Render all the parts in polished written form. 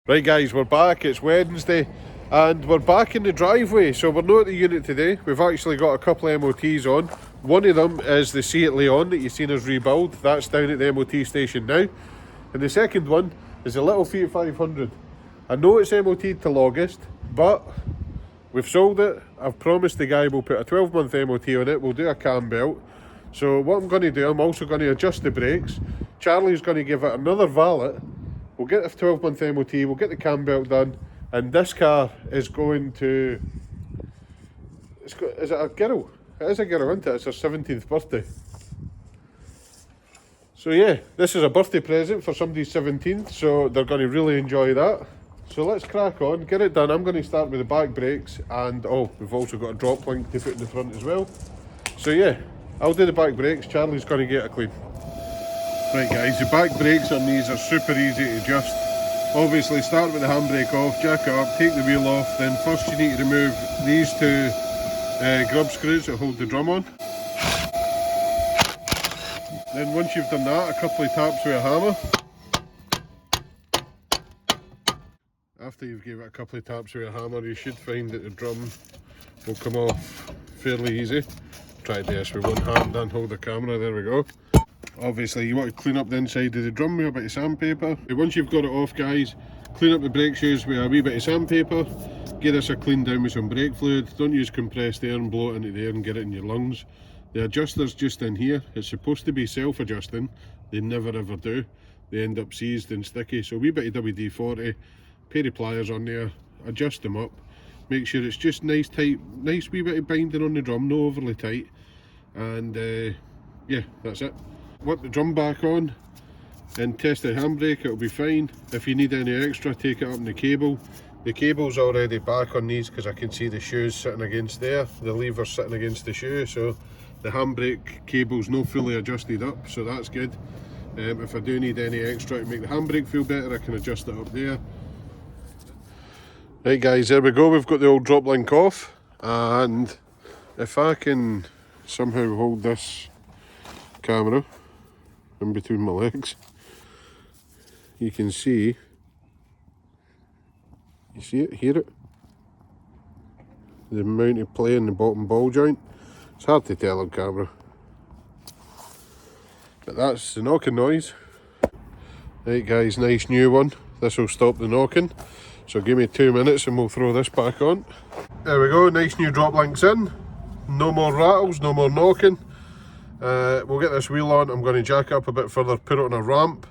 Right guys, we're back, it's Wednesday and we're back in the driveway. So we're not at the unit today, we've actually got a couple of MOTs on. One of them is the Fiat Leon that you've seen us rebuild, that's down at the MOT station now. And the second one is a little Fiat 500. I know it's MOT'd till August, but we've sold it. I've promised the guy we'll put a 12-month MOT on it, we'll do a cam belt. So what I'm going to do, I'm also going to adjust the brakes. Charlie's going to give it another valet. We'll get a 12-month MOT, we'll get the cam belt done, and this car is going to... is it a girl? It is a girl, isn't it? It's her 17th birthday. So yeah, this is a birthday present for somebody's 17th, so they're going to really enjoy that. So let's crack on, get it done. I'm going to start with the back brakes, and oh, we've also got a drop link to put in the front as well. So yeah, I'll do the back brakes, Charlie's going to get a clean. Right guys, the back brakes on these are super easy to adjust. Obviously start with the handbrake off, jack it up, take the wheel off, then first you need to remove these two grub screws that hold the drum on. Then once you've done that, a couple of taps with a hammer. After you've given it a couple of taps with a hammer, you should find that the drum will come off fairly easy. Try this with one hand and hold the camera, there we go. Obviously you want to clean up the inside of the drum with a bit of sandpaper. Once you've got it off guys, clean up the brake shoes with a wee bit of sandpaper. Get this a clean down with some brake fluid. Don't use compressed air and blow it into the air and get it in your lungs. The adjuster's just in here. It's supposed to be self-adjusting. They never ever do. They end up seized and sticky. So a wee bit of WD-40, pair of pliers on there, adjust them up. Make sure it's just nice tight, nice wee bit of binding on the drum, no overly tight. And yeah, that's it. Whip the drum back on and test the handbrake, it'll be fine. If you need any extra, take it up in the cable. The cable's already back on these because I can see the shoes sitting against there, the lever's sitting against the shoe, so the handbrake cable's not fully adjusted up, so that's good. If I do need any extra to make the handbrake feel better, I can adjust it up there. Right guys, there we go, we've got the old drop link off, and if I can somehow hold this camera in between my legs, you can see, you see it, hear it, the amount of play in the bottom ball joint. It's hard to tell on camera, but that's the knocking noise. Right guys, nice new one, this will stop the knocking, so give me 2 minutes and we'll throw this back on. There we go, nice new drop links in, no more rattles, no more knocking. We'll get this wheel on, I'm going to jack it up a bit further, put it on a ramp,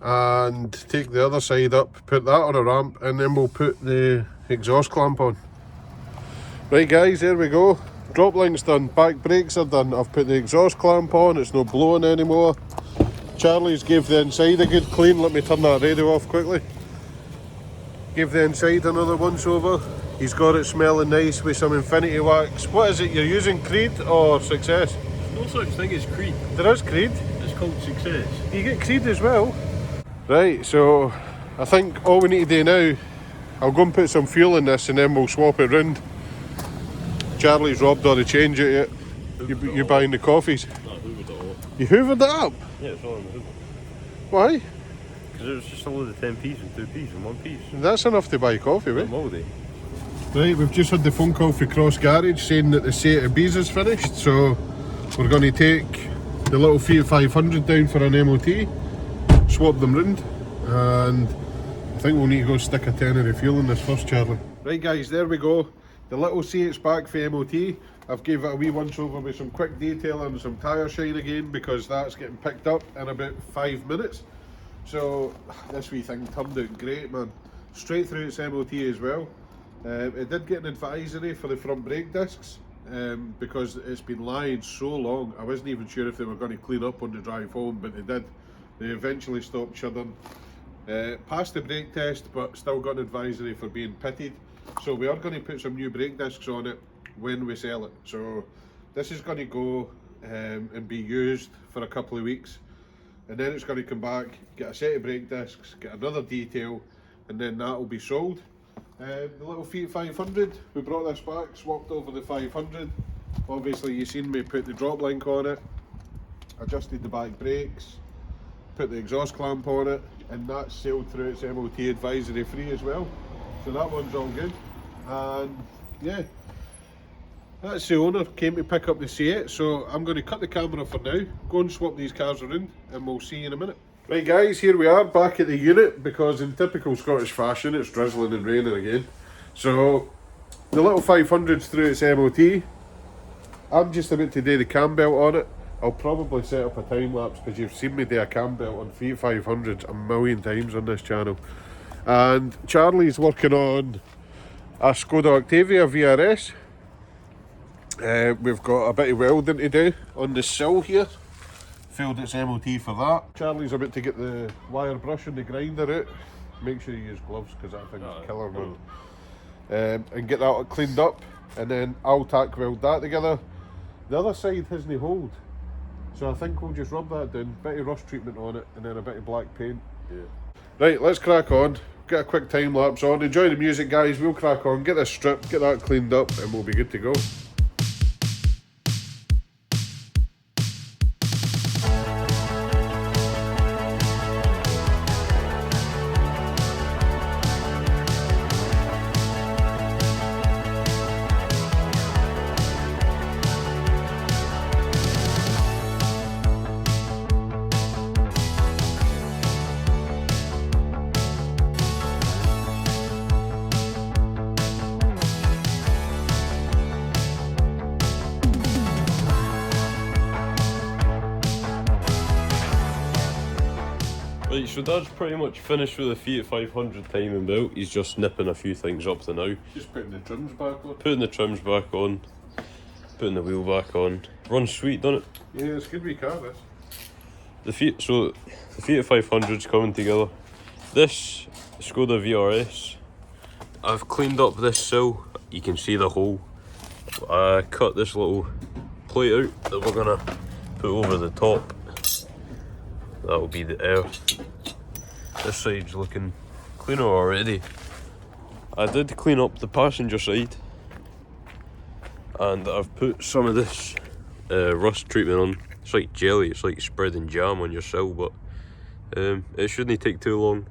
and take the other side up, put that on a ramp, and then we'll put the exhaust clamp on. Right guys, there we go, drop link's done, back brakes are done, I've put the exhaust clamp on, it's not blowing anymore. Charlie's gave the inside a good clean, let me turn that radio off quickly. Give the inside another once over, he's got it smelling nice with some infinity wax. What is it you're using, Creed or Success? No such thing as Creed. There is Creed. It's called Success. You get Creed as well. Right, so I think all we need to do now, I'll go and put some fuel in this and then we'll swap it round. Charlie's robbed all the change out yet. You buying the coffees? No, I hoovered it all. You hoovered it up? Yeah, it's all in the hoover. Why? Because it was just a load of 10p's and 2p's and 1p's. That's enough to buy coffee, right? Mouldy. Right, we've just had the phone call for Cross Garage saying that the set of B's is finished, so we're going to take the little Fiat 500 down for an MOT, swap them round, and I think we'll need to go stick a tenner of fuel in this first, Charlie. Right guys, there we go. The little Seat's back for MOT. I've gave it a wee once over with some quick detail and some tyre shine again because that's getting picked up in about 5 minutes. So this wee thing turned out great, man. Straight through its MOT as well. It did get an advisory for the front brake discs because it's been lying so long. I wasn't even sure if they were going to clean up on the drive home, but they did. They eventually stopped shuddering. Passed the brake test, but still got an advisory for being pitted. So we are going to put some new brake discs on it when we sell it. So this is going to go and be used for a couple of weeks, and then it's going to come back, get a set of brake discs, get another detail, and then that will be sold. The little Fiat 500, we brought this back, swapped over the 500. Obviously you've seen me put the drop link on it, adjusted the back brakes, put the exhaust clamp on it, and that's sailed through its MOT advisory free as well. So that one's all good. And yeah, that's the owner, came to pick up the Fiat, so I'm going to cut the camera for now, go and swap these cars around, and we'll see you in a minute. Right guys, here we are back at the unit, because in typical Scottish fashion it's drizzling and raining again. So the little 500's through its MOT. I'm just about to do the cam belt on it. I'll probably set up a time lapse, because you've seen me do a cam belt on Fiat 500s a million times on this channel. And Charlie's working on a Skoda Octavia VRS. We've got a bit of welding to do on the sill here. Failed its MOT for that. Charlie's about to get the wire brush and the grinder out. Make sure you use gloves, because that thing's killer, man. And get that cleaned up, and then I'll tack weld that together. The other side hasn't hold, so I think we'll just rub that down, bit of rust treatment on it, and then a bit of black paint. Yeah. Right, let's crack on. Get a quick time lapse on. Enjoy the music, guys. We'll crack on, get this stripped, get that cleaned up, and we'll be good to go. Right, so Dad's pretty much finished with the Fiat 500 timing belt. He's just nipping a few things up to now. Just putting the trims back on. Putting the trims back on. Putting the wheel back on. Runs sweet, doesn't it? Yeah, it's a good wee car, this. The Fiat 500's coming together. This Skoda VRS, I've cleaned up this sill. You can see the hole. I cut this little plate out that we're gonna put over the top. That will be the air. This side's looking cleaner already. I did clean up the passenger side, and I've put some of this rust treatment on. It's like jelly, it's like spreading jam on your sill, but it shouldn't take too long.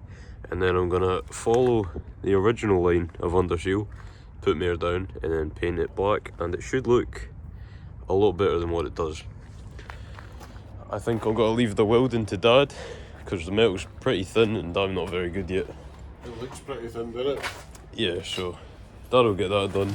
And then I'm gonna follow the original line of underseal, put mirror down, and then paint it black, and it should look a lot better than what it does. I think I'm going to leave the welding to Dad, because the metal's pretty thin and I'm not very good yet. It looks pretty thin, doesn't it? Yeah, so Dad will get that done.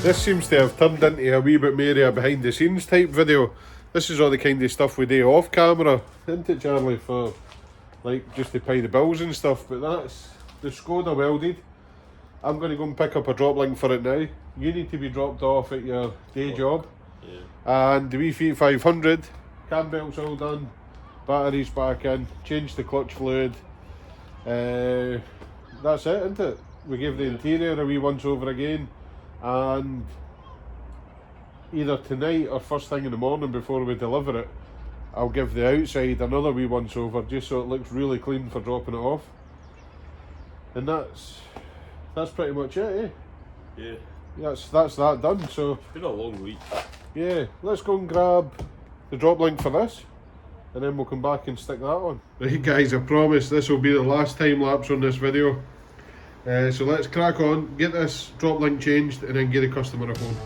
This seems to have turned into a wee bit more of a behind the scenes type video. This is all the kind of stuff we do off camera, isn't it, Charlie, for like just to pay the bills and stuff. But that's the Skoda welded. I'm going to go and pick up a drop link for it now. You need to be dropped off at your day job. Yeah. And the wee Fiat 500, cam belt's all done, batteries back in, changed the clutch fluid. That's it, isn't it? We gave the interior a wee once over again. And either tonight or first thing in the morning before we deliver it, I'll give the outside another wee once over, just so it looks really clean for dropping it off. And that's pretty much it, eh? Yeah. That's that done. So it's been a long week. Yeah, let's go and grab the drop link for this, and then we'll come back and stick that on. Right guys, I promise this will be the last time lapse on this video. So let's crack on, get this drop link changed, and then get a customer a phone.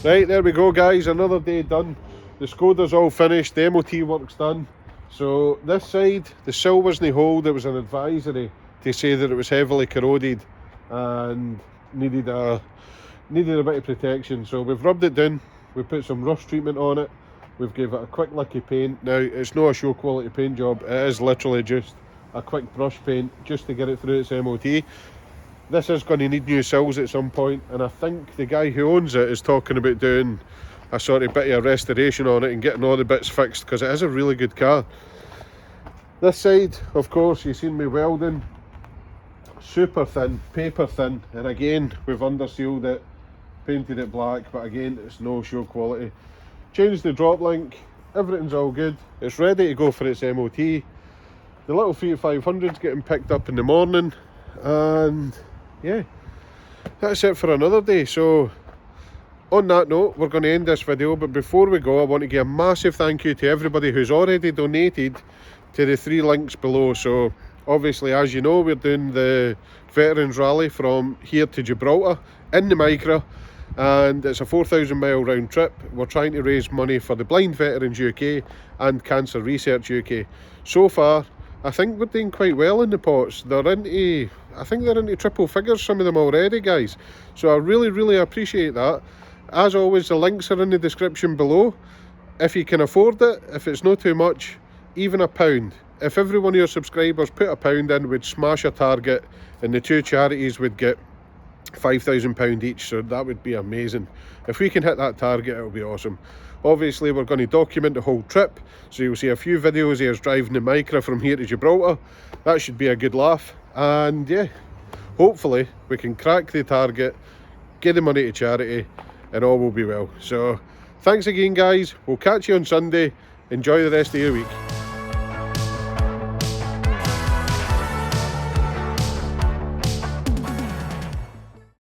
Right, there we go guys, another day done. The Skoda's all finished, the MOT work's done. So this side, the sill wasn't hold, it was an advisory to say that it was heavily corroded and needed a needed a bit of protection, so we've rubbed it down, we put some rust treatment on it, we've gave it a quick licky paint. Now it's not a show quality paint job, it is literally just a quick brush paint just to get it through its MOT. This is going to need new sills at some point, and I think the guy who owns it is talking about doing a sort of bit of a restoration on it and getting all the bits fixed, because it is a really good car. This side, of course, you've seen me welding, super thin, paper thin, and again we've undersealed it, painted it black, but again it's no show quality. Changed the drop link, everything's all good, it's ready to go for its MOT. The little Fiat 500's getting picked up in the morning, and yeah, that's it for another day. So on that note, we're going to end this video, but before we go, I want to give a massive thank you to everybody who's already donated to the 3 links below. So obviously, as you know, we're doing the Veterans Rally from here to Gibraltar in the Micra, and it's a 4,000 mile round trip. We're trying to raise money for the Blind Veterans UK and Cancer Research UK. So far, I think we're doing quite well in the pots. I think they're into triple figures, some of them already, guys. So I really appreciate that. As always, the links are in the description below. If you can afford it, if it's not too much, even £1. If every one of your subscribers put £1 in, we'd smash a target, and the 2 charities would get £5,000 each, so that would be amazing. If we can hit that target, it'll be awesome. Obviously, we're going to document the whole trip, so you'll see a few videos of us driving the Micra from here to Gibraltar. That should be a good laugh, and yeah, hopefully we can crack the target, get the money to charity, and all will be well. So thanks again, guys. We'll catch you on Sunday. Enjoy the rest of your week.